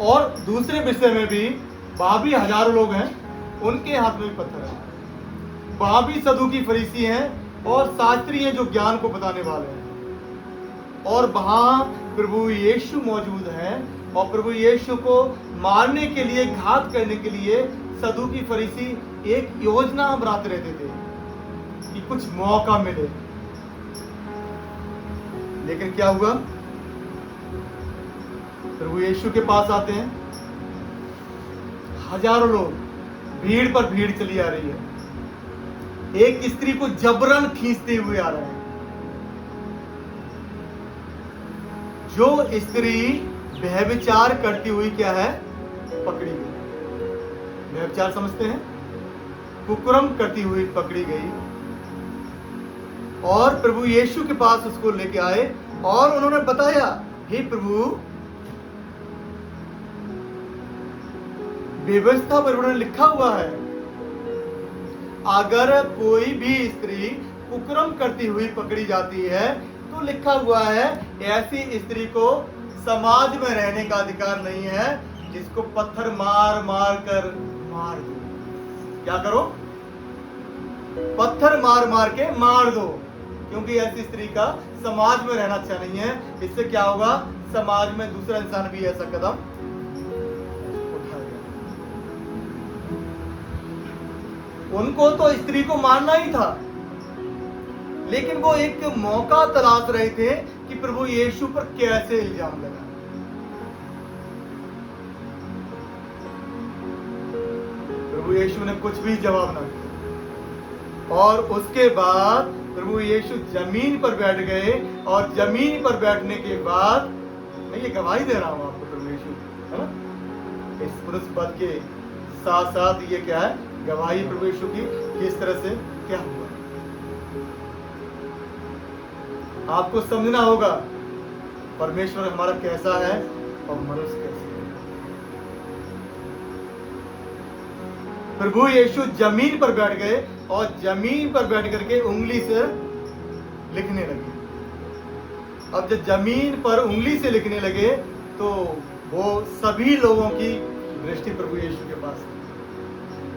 और दूसरे विषय में भी वहां भी हजारों लोग हैं, उनके हाथ में भी पत्थर है। वहां भी सदूकी फरीसी हैं और शास्त्री हैं जो ज्ञान को बताने वाले हैं। और वहां प्रभु यीशु मौजूद हैं और प्रभु यीशु को मारने के लिए, घात करने के लिए सदूकी फरीसी एक योजना बनाते रहते थे कि कुछ मौका मिले। लेकिन क्या हुआ? प्रभु यीशु के पास आते हैं, हजारों लोग, भीड़ पर भीड़ चली आ रही है, एक स्त्री को जबरन खींचते हुए आ रहे हैं। जो स्त्री व्यभिचार करती हुई क्या है? पकड़ी गई। व्यभिचार समझते हैं? कुकर्म करती हुई पकड़ी गई और प्रभु यीशु के पास उसको लेके आए और उन्होंने बताया, हे प्रभु, व्यवस्था पर उन्होंने लिखा हुआ है, अगर कोई भी स्त्री कुकर्म करती हुई पकड़ी जाती है तो लिखा हुआ है ऐसी स्त्री को समाज में रहने का अधिकार नहीं है, जिसको पत्थर मार मार कर मार दो। क्या करो? पत्थर मार मार के मार दो, क्योंकि ऐसी स्त्री का समाज में रहना अच्छा नहीं है। इससे क्या होगा? समाज में दूसरा इंसान भी ऐसा कदम उठाएगा। उनको तो स्त्री को मारना ही था, लेकिन वो एक मौका तलाश रहे थे कि प्रभु यीशु पर कैसे इल्जाम लगा। प्रभु यीशु ने कुछ भी जवाब ना दिया और उसके बाद प्रभु यीशु जमीन पर बैठ गए और जमीन पर बैठने के बाद, मैं ये गवाही दे रहा हूं आपको, प्रभु यीशु, है ना, इस पुरुष पद के साथ साथ ये क्या है? गवाही प्रभु यीशु की किस तरह से क्या हुआ। आपको समझना होगा परमेश्वर हमारा कैसा है और मनुष्य कैसे है। प्रभु यीशु जमीन पर बैठ गए और जमीन पर बैठ करके उंगली से लिखने लगे। अब जब जमीन पर उंगली से लिखने लगे तो वो सभी लोगों की दृष्टि प्रभु यीशु के पास थी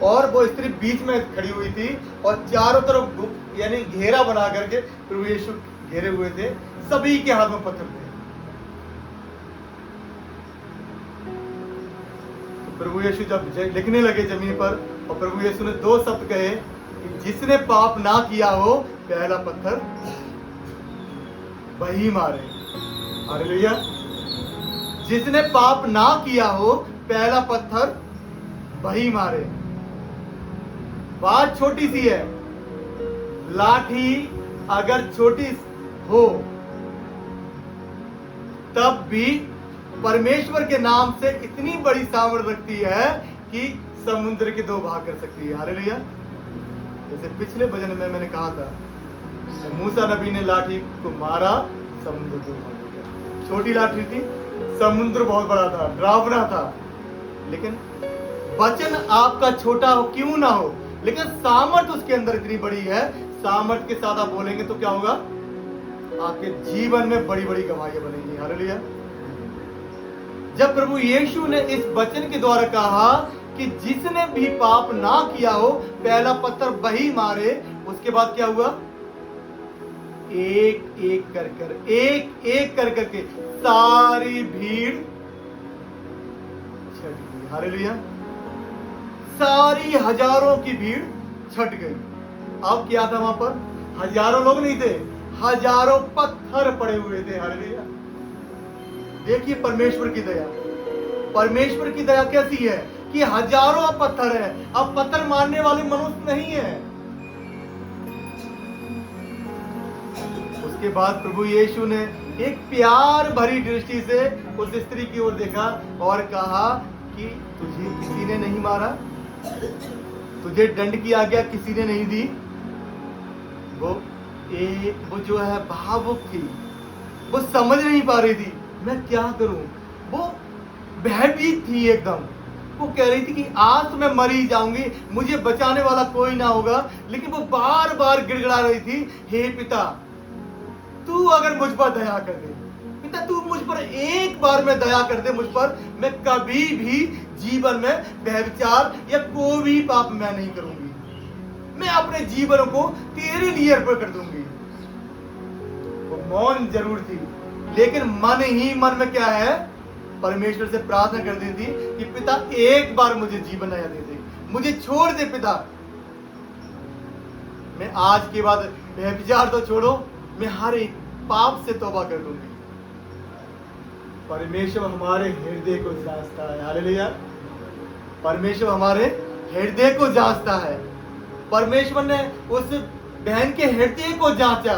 और वो स्त्री बीच में खड़ी हुई थी और चारों तरफ यानी घेरा बना करके प्रभु यीशु घेरे हुए थे। सभी के हाथ में पत्थर थे। तो प्रभु यीशु जब लिखने लगे जमीन पर और प्रभु यीशु ने दो शब्द कहे कि जिसने पाप ना किया हो पहला पत्थर वही मारे। हालेलुया। जिसने पाप ना किया हो पहला पत्थर वही मारे। बात छोटी सी है, लाठी अगर छोटी हो तब भी परमेश्वर के नाम से इतनी बड़ी सामर्थ रखती है कि समुद्र के दो भाग कर सकती है। हालेलुया। जैसे पिछले भजन में मैंने कहा था, मूसा नबी ने लाठी को मारा, समुद्र दो भाग हो गया। छोटी लाठी थी, समुद्र बहुत बड़ा था, डरावना था। लेकिन वचन आपका छोटा हो क्यों ना हो, लेकिन सामर्थ उसके अंदर इतनी बड़ी है। सामर्थ के साथ आप बोलेंगे तो क्या होगा? आपके जीवन में बड़ी बड़ी गवाहियां बनेंगी। हालेलुया। जब प्रभु यीशु ने इस वचन के द्वारा कहा कि जिसने भी पाप ना किया हो पहला पत्थर वही मारे, उसके बाद क्या हुआ? एक एक कर करके सारी भीड़ छट गई। हालेलुया। सारी हजारों की भीड़ छट गई। अब क्या था वहां पर? हजारों लोग नहीं थे, हजारों पत्थर पड़े हुए थे। हालेलुया। देखिए परमेश्वर की दया। परमेश्वर की दया कैसी है कि हजारों पत्थर है। अब पत्थर मारने वाले मनुष्य नहीं है। उसके बाद प्रभु यीशु ने एक प्यार भरी दृष्टि से उस स्त्री की ओर देखा और कहा कि तुझे किसी ने नहीं मारा, तुझे दंड की आज्ञा किसी ने नहीं दी। वो जो है भावुक थी, वो समझ नहीं पा रही थी मैं क्या करूं। वो भयभीत थी एकदम। वो कह रही थी कि आज तो मैं मर ही जाऊंगी, मुझे बचाने वाला कोई ना होगा। लेकिन वो बार बार गिड़गिड़ा रही थी, हे पिता तू अगर मुझ पर दया कर दे, पिता तू मुझ पर एक बार में दया कर दे मुझ पर, मैं कभी भी जीवन में व्यभिचार या कोई भी पाप मैं नहीं करूंगी। मैं अपने जीवन को तेरे लिए अर्पण कर दूंगी। वो मौन जरूर थी, लेकिन मन ही मन में क्या है, परमेश्वर से प्रार्थना कर दी थी कि पिता एक बार मुझे जीवन नया दे दे, मुझे छोड़ दे पिता। मैं आज के बाद व्यभिचार तो छोड़ो, मैं हर एक पाप से तौबा कर लूंगी। परमेश्वर हमारे हृदय को जांचता है। हालेलुया। परमेश्वर हमारे हृदय को जांचता है। परमेश्वर ने उस बहन के हृदय को जांचा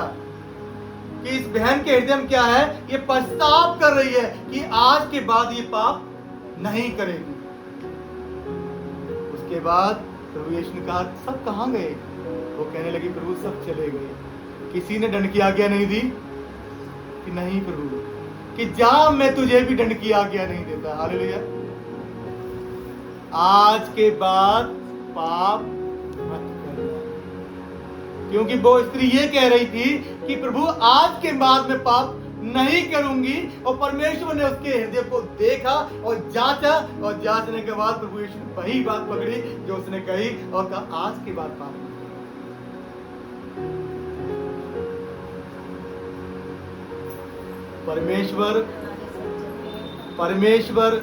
कि इस बहन के हृदय में क्या है, ये पछताव कर रही है कि आज के बाद ये पाप नहीं करेगी। उसके बाद प्रभु यीशु ने कहा सब कहां गए? वो कहने लगी प्रभु सब चले गए। किसी ने दंड की आज्ञा नहीं दी कि नहीं प्रभु, कि जा मैं तुझे भी दंड की आज्ञा नहीं देता। हालेलुया। आज के बाद पाप मत करना, क्योंकि वो स्त्री ये कह रही थी कि प्रभु आज के बाद मैं पाप नहीं करूंगी। और परमेश्वर ने उसके हृदय को देखा और जांचा, और जांचने के बाद प्रभु यीशु ने वही बात पकड़ी जो उसने कही और कहा आज के बाद पाप मत। परमेश्वर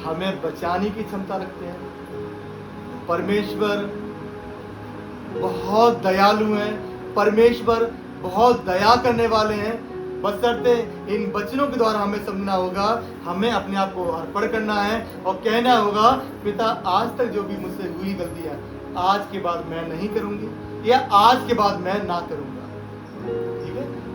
हमें बचाने की क्षमता रखते हैं। परमेश्वर बहुत दयालु हैं। परमेश्वर बहुत दया करने वाले हैं। बशर्ते इन वचनों के द्वारा हमें समझना होगा, हमें अपने आप को अर्पण करना है और कहना होगा पिता आज तक जो भी मुझसे हुई गलती है आज के बाद मैं नहीं करूंगी, या आज के बाद मैं ना करूंगा।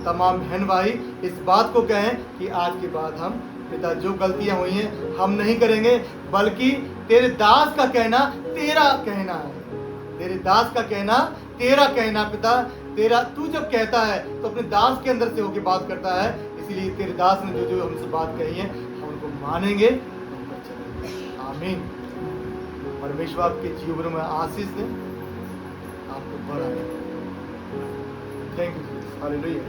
तमाम बहन भाई इस बात को कहें कि आज के बाद हम पिता जो गलतियां हुई हैं हम नहीं करेंगे, बल्कि तेरे दास का कहना तेरा कहना है। तेरे दास का कहना तेरा कहना पिता, तेरा तू जब कहता है तो अपने दास के अंदर से होकर बात करता है। इसीलिए तेरे दास ने जो जो हमसे बात कही है हम उनको मानेंगे। आमीन। परमेश्वर आपके जीवन में आशीष दे, आपको बढ़ाए। Thank you. हालेलुया।